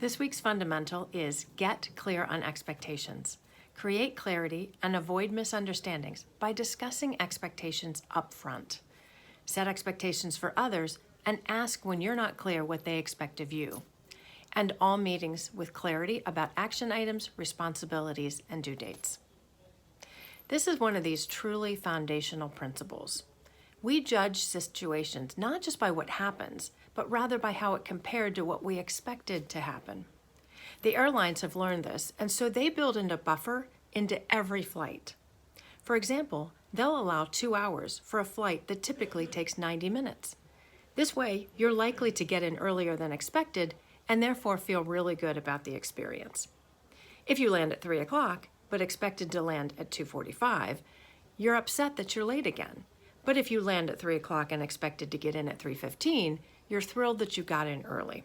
This week's fundamental is get clear on expectations. Create clarity and avoid misunderstandings by discussing expectations up front. Set expectations for others and ask when you're not clear what they expect of you. End all meetings with clarity about action items, responsibilities, and due dates. This is one of these truly foundational principles. We judge situations not just by what happens, but rather by how it compared to what we expected to happen. The airlines have learned this, and so they build in a buffer into every flight. For example, they'll allow 2 hours for a flight that typically takes 90 minutes. This way, you're likely to get in earlier than expected and therefore feel really good about the experience. If you land at 3 o'clock, but expected to land at 2:45, you're upset that you're late again. But if you land at 3 o'clock and expected to get in at 3:15, you're thrilled that you got in early.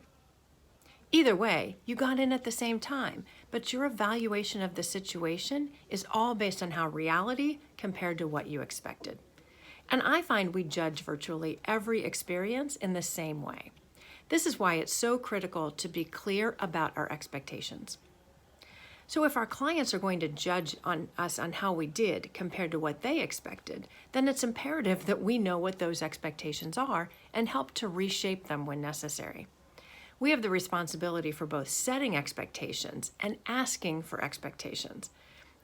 Either way, you got in at the same time, but your evaluation of the situation is all based on how reality compared to what you expected. And I find we judge virtually every experience in the same way. This is why it's so critical to be clear about our expectations. So if our clients are going to judge us on how we did compared to what they expected, then it's imperative that we know what those expectations are and help to reshape them when necessary. We have the responsibility for both setting expectations and asking for expectations.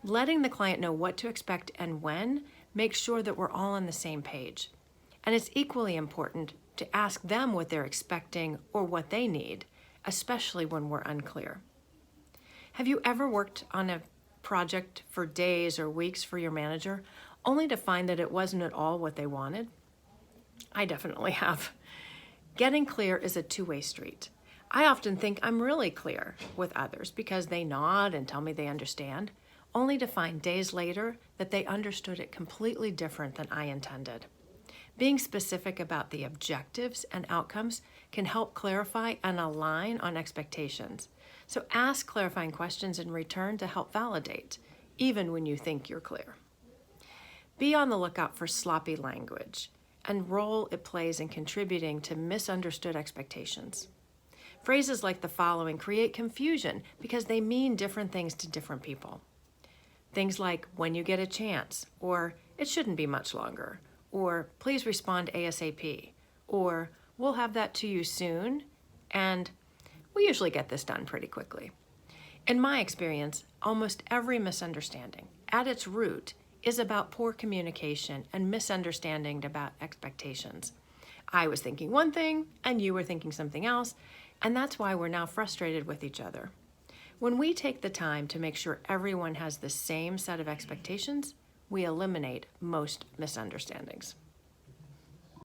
Letting the client know what to expect and when makes sure that we're all on the same page. And it's equally important to ask them what they're expecting or what they need, especially when we're unclear. Have you ever worked on a project for days or weeks for your manager, only to find that it wasn't at all what they wanted? I definitely have. Getting clear is a two-way street. I often think I'm really clear with others because they nod and tell me they understand, only to find days later that they understood it completely different than I intended. Being specific about the objectives and outcomes can help clarify and align on expectations. So ask clarifying questions in return to help validate, even when you think you're clear. Be on the lookout for sloppy language and role it plays in contributing to misunderstood expectations. Phrases like the following create confusion because they mean different things to different people. Things like, when you get a chance, or it shouldn't be much longer, or please respond ASAP, or we'll have that to you soon, and we usually get this done pretty quickly. In my experience, almost every misunderstanding, at its root, is about poor communication and misunderstanding about expectations. I was thinking one thing, and you were thinking something else, and that's why we're now frustrated with each other. When we take the time to make sure everyone has the same set of expectations, we eliminate most misunderstandings.